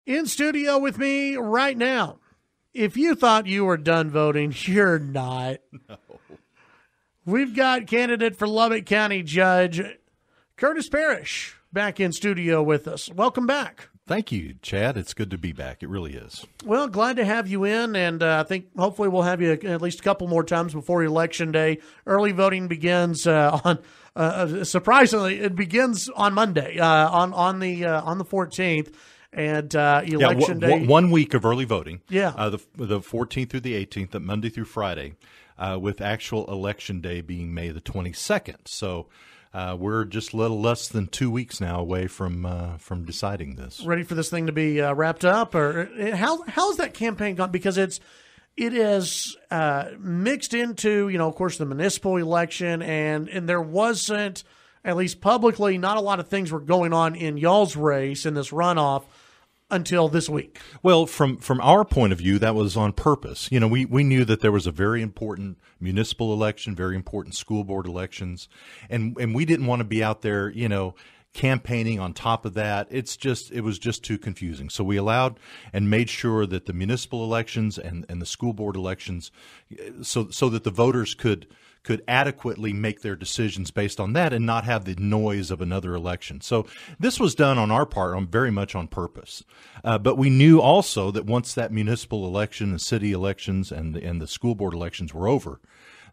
In studio with me right now. If you thought you were done voting, you're not. No. We've got candidate for Lubbock County Judge, Curtis Parrish, back in studio with us. Welcome back. Thank you, Chad. It's good to be back. It really is. Well, glad to have you in, and I think hopefully we'll have you at least a couple more times before Election Day. Early voting begins on surprisingly, it begins on Monday, on the 14th. And Election Day. 1 week of early voting. Yeah. The 14th through the 18th, Monday through Friday, with actual Election Day being May the 22nd. So we're just a little less than 2 weeks now away from deciding this. Ready for this thing to be wrapped up, or how's that campaign gone? Because it is mixed into, of course, the municipal election, and there wasn't, at least publicly, not a lot of things were going on in y'all's race in this runoff until this week. Well, from our point of view, that was on purpose. We knew that there was a very important municipal election, very important school board elections, and we didn't want to be out there, campaigning on top of that. It was just too confusing. So we allowed and made sure that the municipal elections and the school board elections, so that the voters could adequately make their decisions based on that and not have the noise of another election. So this was done on our part very much on purpose. But we knew also that once that municipal election, the city elections, and the school board elections were over,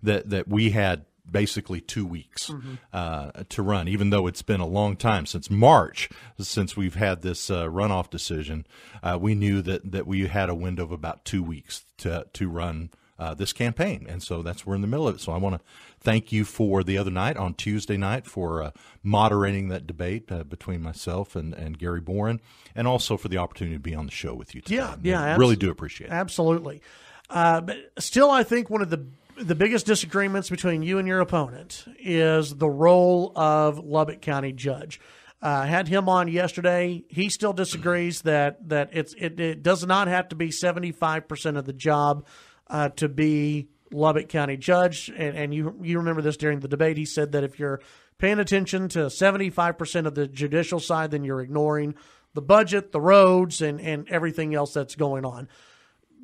that we had basically 2 weeks to run, even though it's been a long time, since March, since we've had this runoff decision. We knew that we had a window of about 2 weeks to run this campaign, and so we're in the middle of it. So I want to thank you for the other night, on Tuesday night, for moderating that debate between myself and Gary Boren, and also for the opportunity to be on the show with you today. Yeah, really do appreciate it. Absolutely. But still, I think one of the biggest disagreements between you and your opponent is the role of Lubbock County Judge. Had him on yesterday. He still disagrees that it does not have to be 75% of the job to be Lubbock County Judge. And you remember this during the debate. He said that if you're paying attention to 75% of the judicial side, then you're ignoring the budget, the roads, and everything else that's going on.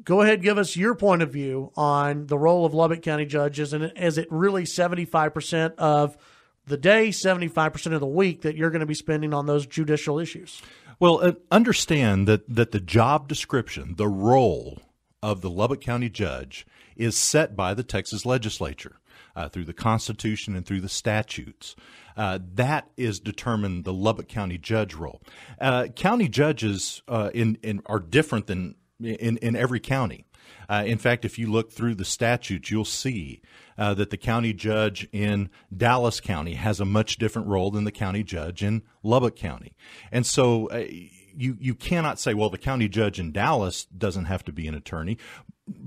Go ahead, give us your point of view on the role of Lubbock County Judges, and is it really 75% of the day, 75% of the week that you're going to be spending on those judicial issues? Well, understand that the job description, the role of the Lubbock County Judge, is set by the Texas legislature through the Constitution and through the statutes. That is determined the Lubbock County Judge role. County judges are different than in every county. In fact, if you look through the statutes, you'll see that the county judge in Dallas County has a much different role than the county judge in Lubbock County. And so you cannot say, well, the county judge in Dallas doesn't have to be an attorney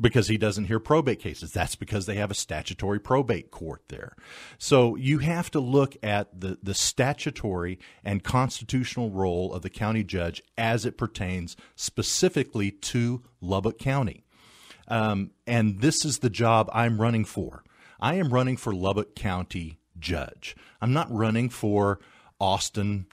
because he doesn't hear probate cases. That's because they have a statutory probate court there. So you have to look at the statutory and constitutional role of the county judge as it pertains specifically to Lubbock County. And this is the job I'm running for. I am running for Lubbock County Judge. I'm not running for Austin,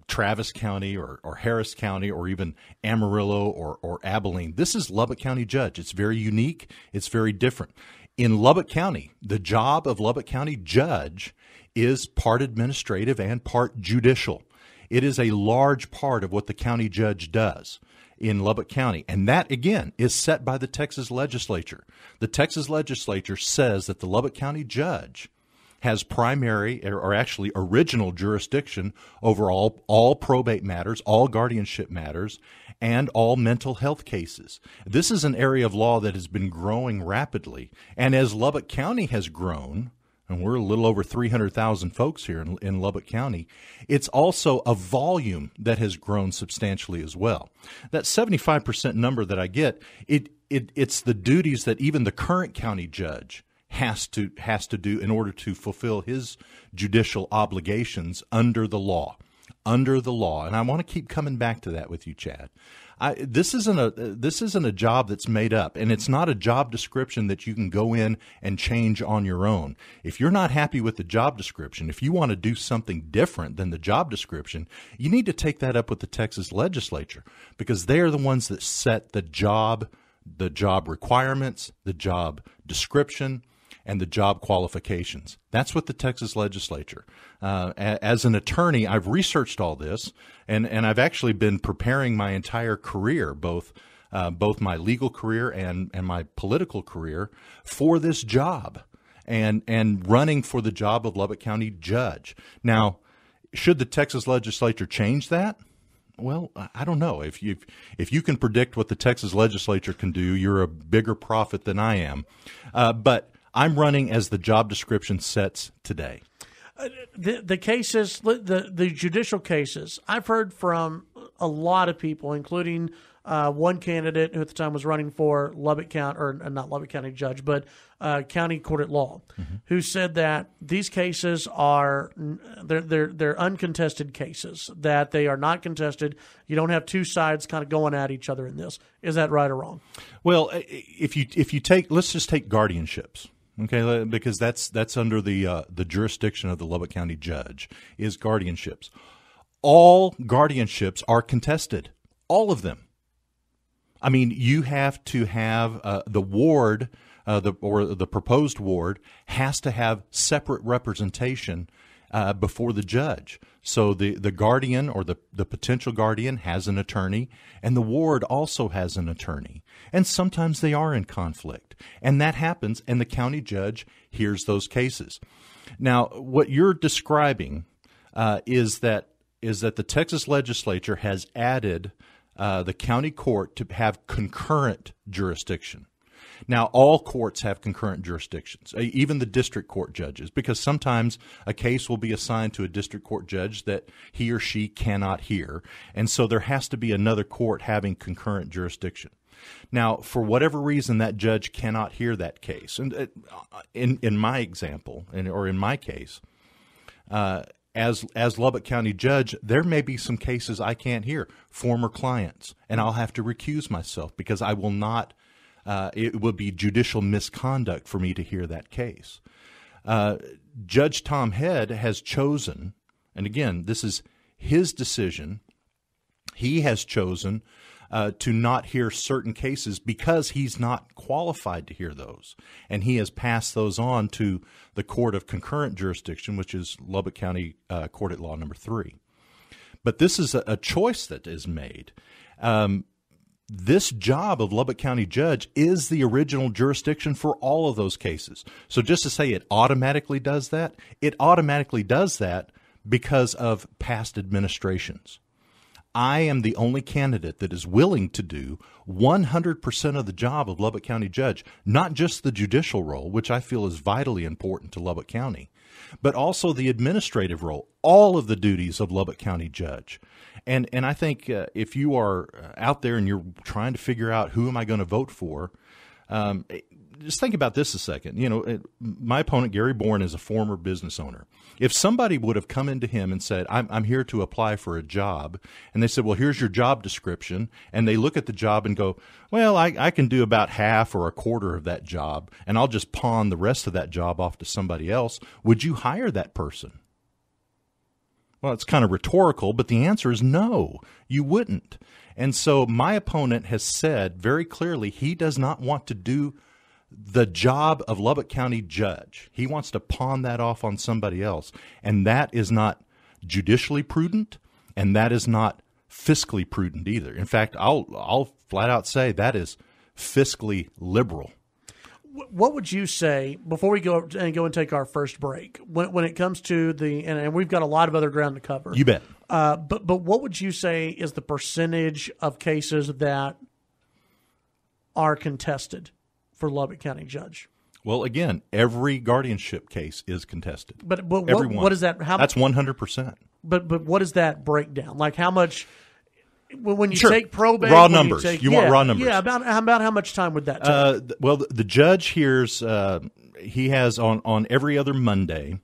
Travis County or Harris County or even Amarillo or Abilene. This is Lubbock County Judge. It's very unique. It's very different. In Lubbock County, the job of Lubbock County Judge is part administrative and part judicial. It is a large part of what the county judge does in Lubbock County. And that, again, is set by the Texas legislature. The Texas legislature says that the Lubbock County Judge has primary or actually original jurisdiction over all probate matters, all guardianship matters, and all mental health cases. This is an area of law that has been growing rapidly. And as Lubbock County has grown, and we're a little over 300,000 folks here in Lubbock County, it's also a volume that has grown substantially as well. That 75% number that I get, it's the duties that even the current county judge has to do in order to fulfill his judicial obligations under the law. under the law, and I want to keep coming back to that with you, Chad. This isn't a job that's made up, and it's not a job description that you can go in and change on your own. If you're not happy with the job description, if you want to do something different than the job description, you need to take that up with the Texas legislature, because they are the ones that set the job requirements, the job description, and the job qualifications. That's what the Texas legislature. As an attorney, I've researched all this, and I've actually been preparing my entire career, both my legal career and my political career, for this job, and running for the job of Lubbock County Judge. Now, should the Texas legislature change that? Well, I don't know. If you can predict what the Texas legislature can do, you're a bigger prophet than I am. But I'm running as the job description sets today. The cases, the judicial cases, I've heard from a lot of people, including one candidate who at the time was running for Lubbock County, or not Lubbock County Judge, but County Court at Law, who said that these cases are they're uncontested cases, that they are not contested. You don't have two sides kind of going at each other in this. Is that right or wrong? Well, if you take, let's just take guardianships. Okay, because that's under the jurisdiction of the Lubbock County Judge, is guardianships. All guardianships are contested, all of them. I mean, you have to have the ward, the proposed ward has to have separate representation before the judge. So the guardian or the potential guardian has an attorney, and the ward also has an attorney. And sometimes they are in conflict. And that happens, and the county judge hears those cases. Now, what you're describing is that the Texas legislature has added the county court to have concurrent jurisdiction. Now, all courts have concurrent jurisdictions, even the district court judges, because sometimes a case will be assigned to a district court judge that he or she cannot hear, and so there has to be another court having concurrent jurisdiction. Now, for whatever reason, that judge cannot hear that case. And in my example, or in my case, as Lubbock County Judge, there may be some cases I can't hear, former clients, and I'll have to recuse myself because I will not. It would be judicial misconduct for me to hear that case. Judge Tom Head has chosen, and again, this is his decision, he has chosen to not hear certain cases because he's not qualified to hear those. And he has passed those on to the Court of Concurrent Jurisdiction, which is Lubbock County Court at Law number 3. But this is a choice that is made. This job of Lubbock County Judge is the original jurisdiction for all of those cases. So just to say it automatically does that, it automatically does that because of past administrations. I am the only candidate that is willing to do 100% of the job of Lubbock County Judge, not just the judicial role, which I feel is vitally important to Lubbock County, but also the administrative role, all of the duties of Lubbock County Judge. And I think if you are out there and you're trying to figure out who am I going to vote for, just think about this a second. You know, my opponent, Gary Bourne, is a former business owner. If somebody would have come into him and said, I'm here to apply for a job, and they said, well, here's your job description, and they look at the job and go, well, I can do about half or a quarter of that job, and I'll just pawn the rest of that job off to somebody else, would you hire that person? Well, it's kind of rhetorical, but the answer is no, you wouldn't. And so my opponent has said very clearly he does not want to do the job of Lubbock County Judge. He wants to pawn that off on somebody else. And that is not judicially prudent, and that is not fiscally prudent either. In fact, I'll flat out say that is fiscally liberal. What would you say, before we go and take our first break, when it comes to and we've got a lot of other ground to cover. You bet. But what would you say is the percentage of cases that are contested for Lubbock County Judge? Well, again, every guardianship case is contested. But what is that? That's 100%. But what is that breakdown? Like how much? When you sure. take probate, raw numbers. You want raw numbers? Yeah, about how much time would that take? Well, the judge hears. He has on every other Monday.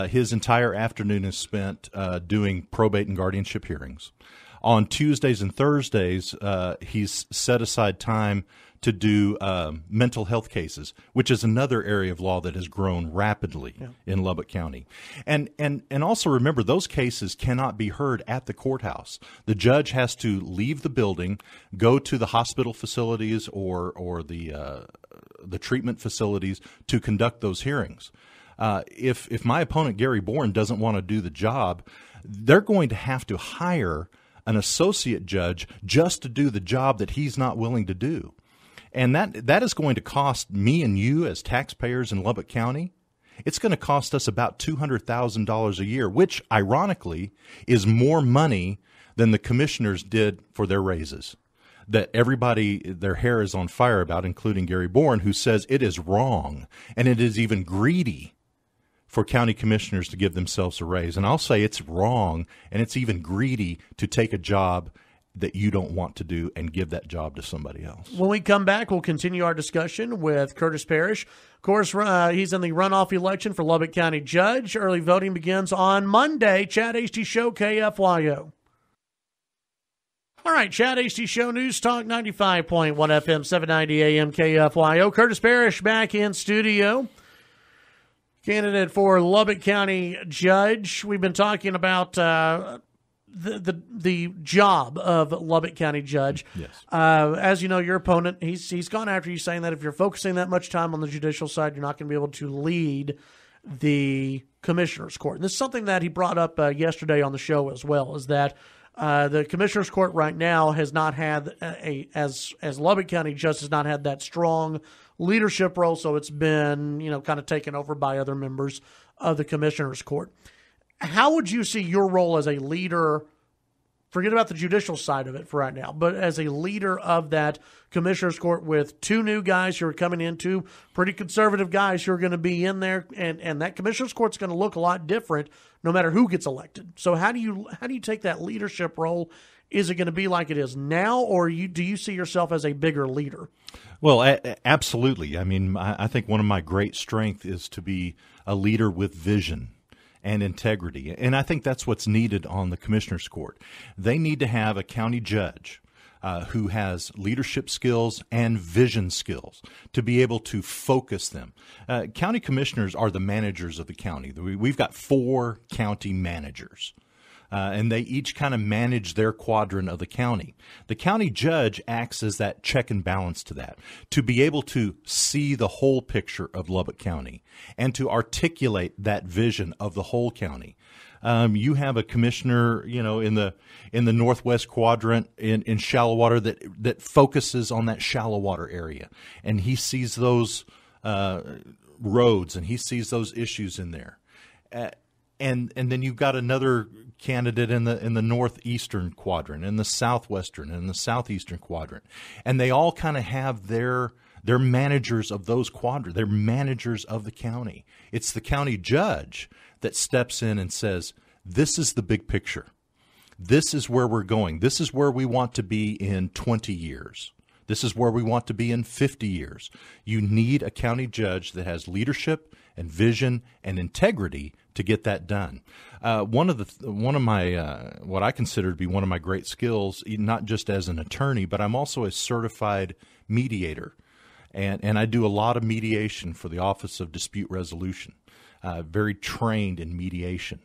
His entire afternoon is spent doing probate and guardianship hearings. On Tuesdays and Thursdays, he's set aside time to do mental health cases, which is another area of law that has grown rapidly in Lubbock County. And also remember, those cases cannot be heard at the courthouse. The judge has to leave the building, go to the hospital facilities or the treatment facilities to conduct those hearings. If my opponent, Gary Bourne, doesn't want to do the job, they're going to have to hire an associate judge just to do the job that he's not willing to do. And that is going to cost me and you as taxpayers in Lubbock County. It's going to cost us about $200,000 a year, which, ironically, is more money than the commissioners did for their raises. That everybody, their hair is on fire about, including Gary Bourne, who says it is wrong and it is even greedy for county commissioners to give themselves a raise. And I'll say it's wrong and it's even greedy to take a job that you don't want to do and give that job to somebody else. When we come back, we'll continue our discussion with Curtis Parrish. Of course, he's in the runoff election for Lubbock County Judge. Early voting begins on Monday. Chad Hasty Show, KFYO. All right, Chad Hasty Show, News Talk 95.1 FM, 790 AM, KFYO. Curtis Parrish back in studio. Candidate for Lubbock County Judge. We've been talking about the job of Lubbock County Judge. Yes. As you know, your opponent, he's gone after you, saying that if you're focusing that much time on the judicial side, you're not going to be able to lead the commissioner's court. And this is something that he brought up yesterday on the show as well, is that the commissioner's court right now has not had as Lubbock County Judge has not had that strong leadership role, so it's been, kind of taken over by other members of the commissioner's court. How would you see your role as a leader? Forget about the judicial side of it for right now, but as a leader of that commissioner's court with two new guys who are coming in, two pretty conservative guys who are going to be in there, and that commissioner's court's going to look a lot different no matter who gets elected. So how do you take that leadership role? Is it going to be like it is now, or do you see yourself as a bigger leader? Well, absolutely. I mean, I think one of my great strengths is to be a leader with vision and integrity. And I think that's what's needed on the commissioner's court. They need to have a county judge who has leadership skills and vision skills to be able to focus them. County commissioners are the managers of the county. We've got 4 county managers. And they each kind of manage their quadrant of the county. The county judge acts as that check and balance to that, to be able to see the whole picture of Lubbock County and to articulate that vision of the whole county. You have a commissioner, in the northwest quadrant in shallow water that focuses on that shallow water area, and he sees those roads and he sees those issues in there. And then you've got another candidate in the northeastern quadrant, in the southwestern, and the southeastern quadrant, and they all kind of have their managers of those quadrants. They're managers of the county. It's the county judge that steps in and says, "This is the big picture. This is where we're going. This is where we want to be in 20 years. This is where we want to be in 50 years." You need a county judge that has leadership and vision and integrity to get that done. One of my what I consider to be one of my great skills, not just as an attorney, but I'm also a certified mediator, and I do a lot of mediation for the Office of Dispute Resolution. Very trained in mediation.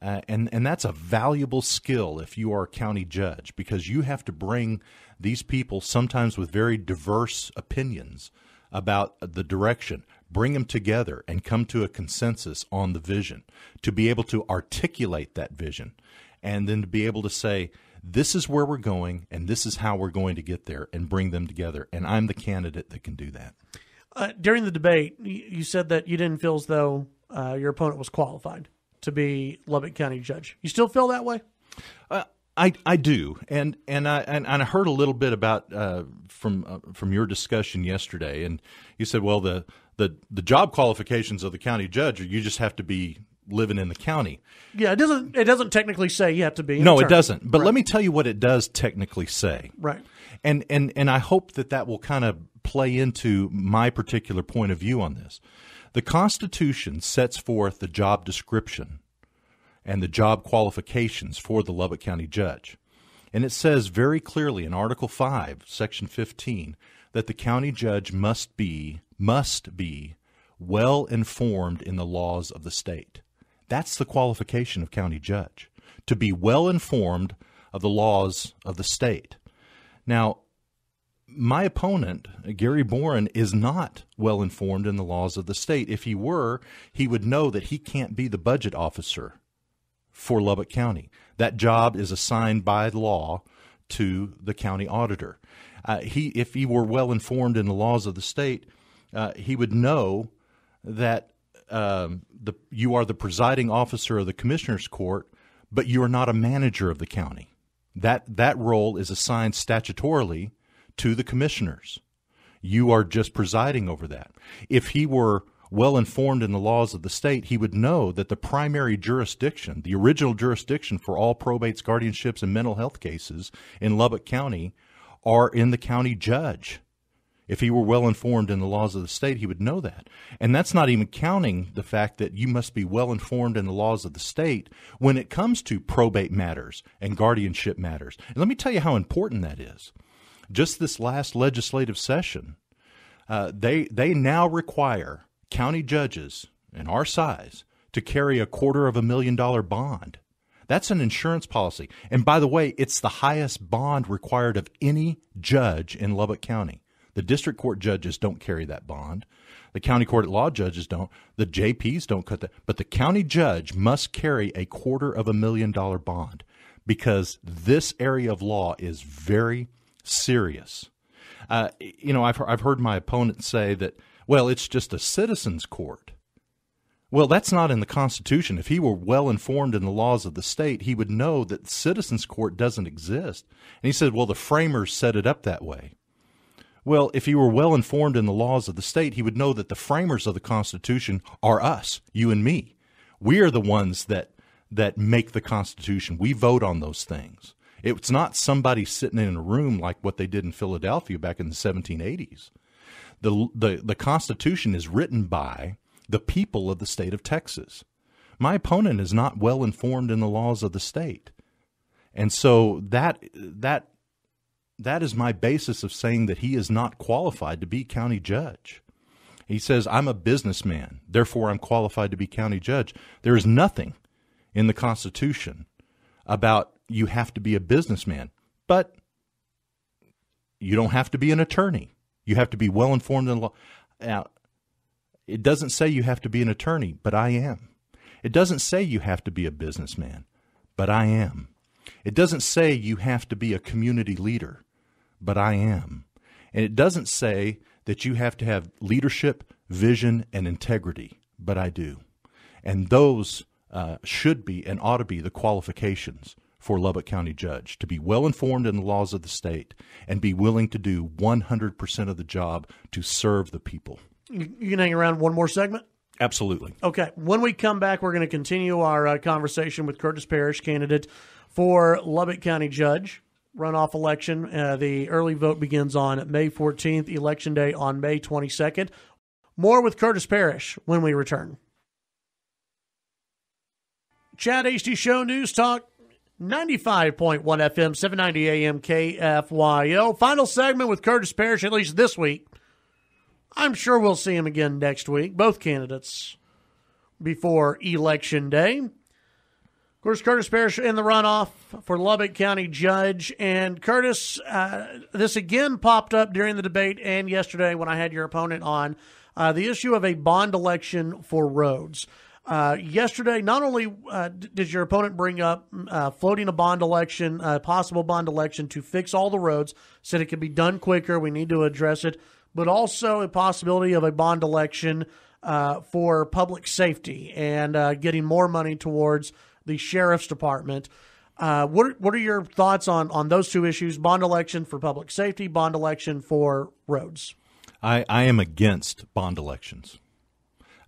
And that's a valuable skill if you are a county judge, because you have to bring these people, sometimes with very diverse opinions about the direction, bring them together and come to a consensus on the vision, to be able to articulate that vision, and then to be able to say, this is where we're going and this is how we're going to get there, and bring them together. And I'm the candidate that can do that. During the debate, you said that you didn't feel as though your opponent was qualified to be Lubbock County Judge. You still feel that way? I do, and I heard a little bit about from your discussion yesterday, and you said, well, the job qualifications of the county judge are you just have to be living in the county. Yeah, it doesn't technically say you have to be. No, it doesn't. But Let me tell you what it does technically say. Right. And I hope that will kind of play into my particular point of view on this. The Constitution sets forth the job description and the job qualifications for the Lubbock County Judge. And it says very clearly in Article 5, Section 15, that the county judge must be well informed in the laws of the state. That's the qualification of county judge, to be well informed of the laws of the state. Now, my opponent, Gary Boren, is not well informed in the laws of the state. If he were, he would know that he can't be the budget officer for Lubbock County. That job is assigned by law to the county auditor. If he were well informed in the laws of the state, he would know that you are the presiding officer of the commissioner's court, but you are not a manager of the county. That role is assigned statutorily to the commissioners. You are just presiding over that. If he were well informed in the laws of the state, he would know that the primary jurisdiction, the original jurisdiction for all probates, guardianships, and mental health cases in Lubbock County are in the county judge. If he were well informed in the laws of the state, he would know that. And that's not even counting the fact that you must be well informed in the laws of the state when it comes to probate matters and guardianship matters. And let me tell you how important that is. Just this last legislative session, they now require county judges in our size to carry $250,000 bond. That's an insurance policy. And by the way, it's the highest bond required of any judge in Lubbock County. The district court judges don't carry that bond. The county court at law judges don't. The JPs don't cut that. But the county judge must carry $250,000 bond because this area of law is very serious. I've heard my opponent say that, well, it's just a citizen's court. Well, that's not in the Constitution. If he were well informed in the laws of the state, he would know that citizen's court doesn't exist. And he said, well, the framers set it up that way. Well, if he were well informed in the laws of the state, he would know that the framers of the Constitution are us, you and me. We are the ones that make the Constitution. We vote on those things. It's not somebody sitting in a room like what they did in Philadelphia back in the 1780s. The Constitution is written by the people of the state of Texas. My opponent is not well informed in the laws of the state. And so that is my basis of saying that he is not qualified to be county judge. He says, I'm a businessman, therefore I'm qualified to be county judge. There is nothing in the Constitution about you have to be a businessman, but you don't have to be an attorney. You have to be well informed in law. Now, it doesn't say you have to be an attorney, but I am. It doesn't say you have to be a businessman, but I am. It doesn't say you have to be a community leader, but I am. And it doesn't say that you have to have leadership, vision, and integrity, but I do. And those should be and ought to be the qualifications for Lubbock County Judge, to be well informed in the laws of the state and be willing to do 100% of the job to serve the people. You can hang around one more segment? Absolutely. Okay. When we come back, we're going to continue our conversation with Curtis Parrish, candidate for Lubbock County Judge. Runoff election. The early vote begins on May 14th, Election Day on May 22nd. More with Curtis Parrish when we return. Chad Hasty Show, News Talk, 95.1 FM, 790 AM KFYO. Final segment with Curtis Parrish, at least this week. I'm sure we'll see him again next week, both candidates, before Election Day. Of course, Curtis Parrish in the runoff for Lubbock County Judge. And Curtis, this again popped up during the debate and yesterday when I had your opponent on, the issue of a bond election for roads. Yesterday, not only did your opponent bring up floating a bond election, a possible bond election to fix all the roads, said it could be done quicker, we need to address it, but also a possibility of a bond election for public safety and getting more money towards the sheriff's department. What are your thoughts on those two issues, bond election for public safety, bond election for roads? I am against bond elections.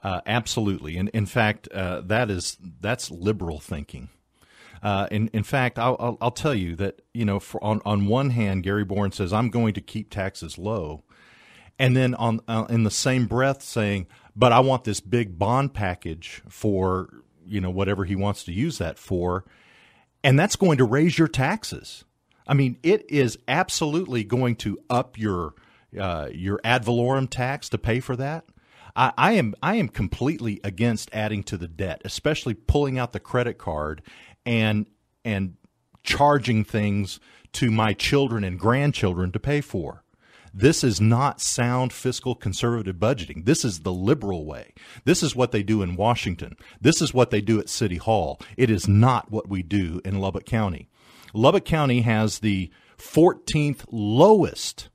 Absolutely. And in fact, that's liberal thinking. In fact, I'll tell you that, on one hand, Gary Boren says, I'm going to keep taxes low. And then in the same breath saying, but I want this big bond package for, whatever he wants to use that for. And that's going to raise your taxes. I mean, it is absolutely going to up your ad valorem tax to pay for that. I am completely against adding to the debt, especially pulling out the credit card and charging things to my children and grandchildren to pay for. This is not sound fiscal conservative budgeting. This is the liberal way. This is what they do in Washington. This is what they do at City Hall. It is not what we do in Lubbock County. Lubbock County has the 14th lowest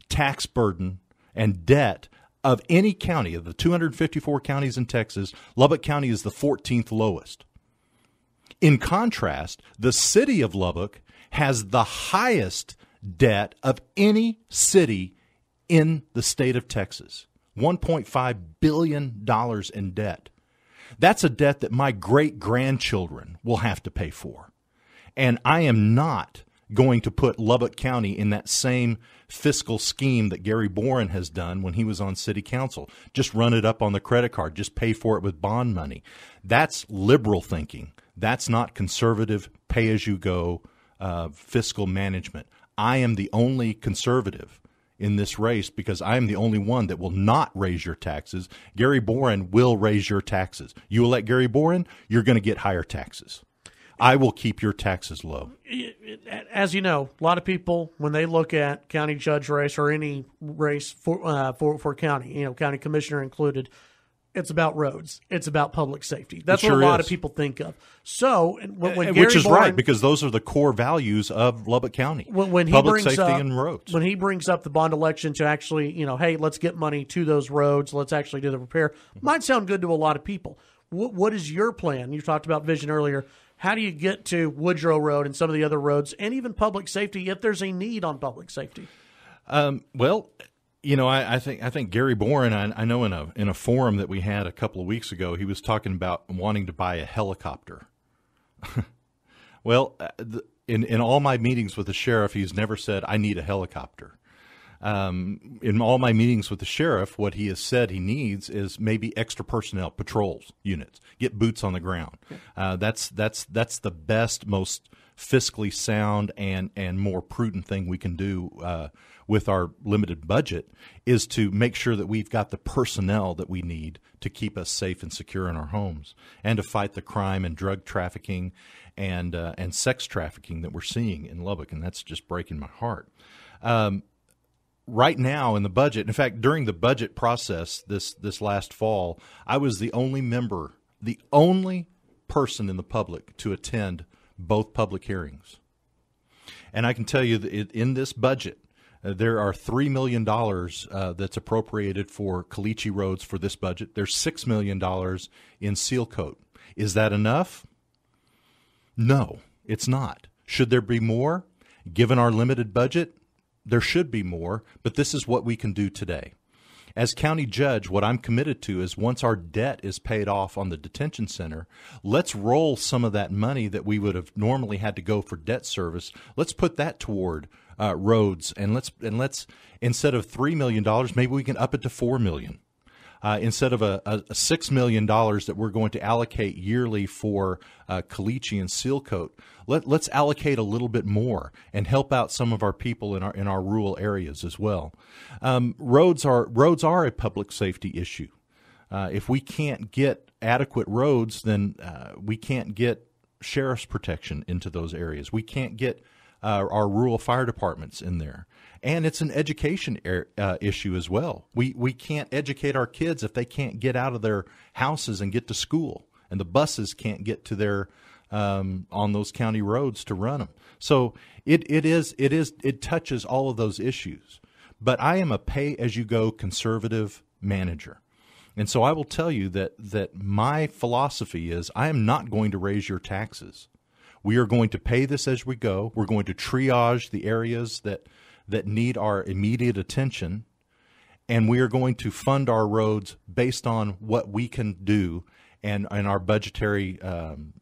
tax burden and debt of any county. Of the 254 counties in Texas, Lubbock County is the 14th lowest. In contrast, the city of Lubbock has the highest debt of any city in the state of Texas. $1.5 billion in debt. That's a debt that my great-grandchildren will have to pay for. And I am not going to put Lubbock County in that same fiscal scheme that Gary Boren has done when he was on city council. Just run it up on the credit card. Just pay for it with bond money. That's liberal thinking. That's not conservative pay-as-you-go fiscal management. I am the only conservative in this race because I am the only one that will not raise your taxes. Gary Boren will raise your taxes. You elect Gary Boren, you're going to get higher taxes. I will keep your taxes low. As you know, a lot of people, when they look at county judge race or any race for county, county commissioner included, it's about roads. It's about public safety. That's what a lot of people think of. So, when Gary which is Boren, right, because those are the core values of Lubbock County. When he public brings safety up, and roads. When he brings up the bond election to actually, hey, let's get money to those roads. Let's actually do the repair. Might sound good to a lot of people. What is your plan? You talked about vision earlier. How do you get to Woodrow Road and some of the other roads and even public safety if there's a need on public safety? Well, I think Gary Boren, I know in a forum that we had a couple of weeks ago, he was talking about wanting to buy a helicopter. Well, in all my meetings with the sheriff, he's never said, I need a helicopter. In all my meetings with the sheriff, what he has said he needs is maybe extra personnel, patrols units, get boots on the ground. That's the best, most fiscally sound and more prudent thing we can do with our limited budget is to make sure that we've got the personnel that we need to keep us safe and secure in our homes and to fight the crime and drug trafficking and sex trafficking that we're seeing in Lubbock, and that's just breaking my heart. Right now in the budget, in fact, during the budget process this last fall, I was the only person in the public to attend both public hearings. And I can tell you that in this budget, there are $3 million that's appropriated for caliche roads for this budget. There's $6 million in seal coat. Is that enough? No, it's not. Should there be more? Given our limited budget, there should be more, but this is what we can do today. As county judge, what I'm committed to is once our debt is paid off on the detention center, let's roll some of that money that we would have normally had to go for debt service. Let's put that toward roads, and let's instead of $3 million, maybe we can up it to $4 million. Instead of a $6 million that we're going to allocate yearly for caliche and seal coat, let's allocate a little bit more and help out some of our people in our rural areas as well. Roads are a public safety issue. If we can't get adequate roads, then we can't get sheriff's protection into those areas. We can't get our rural fire departments in there. And it's an education issue as well. We can't educate our kids if they can't get out of their houses and get to school, and the buses can't get to their on those county roads to run them. So it touches all of those issues. But I am a pay-as-you-go conservative manager. And so I will tell you that my philosophy is I am not going to raise your taxes. We are going to pay this as we go. We're going to triage the areas that need our immediate attention, and we are going to fund our roads based on what we can do and our budgetary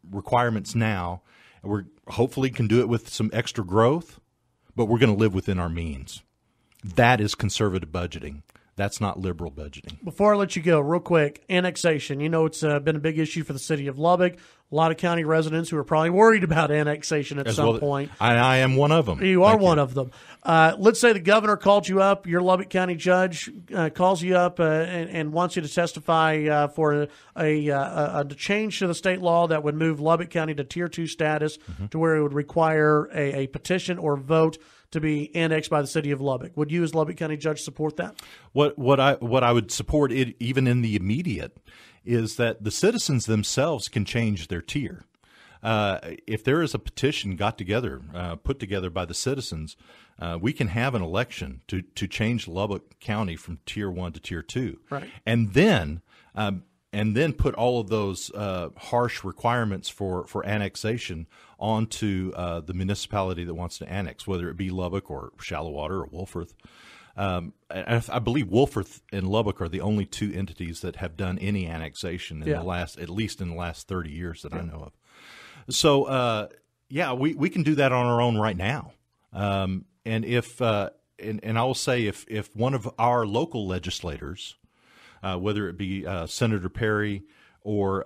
requirements now. We hopefully can do it with some extra growth, but we're going to live within our means. That is conservative budgeting. That's not liberal budgeting. Before I let you go, real quick, annexation. You know, it's been a big issue for the city of Lubbock. A lot of county residents who are probably worried about annexation at some point. I am one of them. You are one of them. Let's say the governor called you up, your Lubbock County judge calls you up and wants you to testify for a change to the state law that would move Lubbock County to Tier 2 status, to where it would require a petition or vote to be annexed by the city of Lubbock. Would you, as Lubbock County judge, support that? What I would support, it even in the immediate, is that the citizens themselves can change their tier. If there is a petition put together by the citizens, we can have an election to change Lubbock County from Tier 1 to Tier 2. Right. And then put all of those harsh requirements for annexation onto the municipality that wants to annex, whether it be Lubbock or Shallowater or Wolforth. I believe Wolforth and Lubbock are the only two entities that have done any annexation in at least in the last 30 years that I know of. So, we can do that on our own right now. And if and I will say if one of our local legislators, whether it be Senator Perry or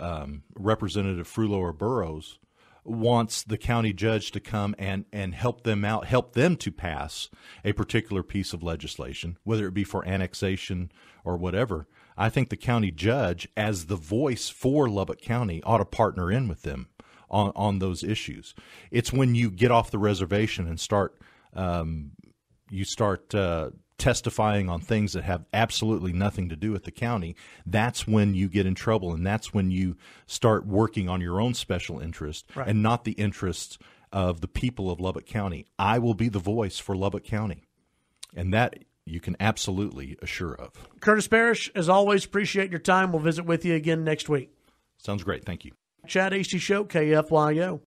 Representative Frulo or Burrows, wants the county judge to come and help them to pass a particular piece of legislation, whether it be for annexation or whatever, I think the county judge, as the voice for Lubbock County, ought to partner in with them on those issues. It's when you get off the reservation and start testifying on things that have absolutely nothing to do with the county, that's when you get in trouble, and that's when you start working on your own special interest and not the interests of the people of Lubbock County. I will be the voice for Lubbock County, and that you can absolutely assure of. Curtis Parrish, as always, appreciate your time. We'll visit with you again next week. Sounds great. Thank you. Chad Hasty Show, KFYO.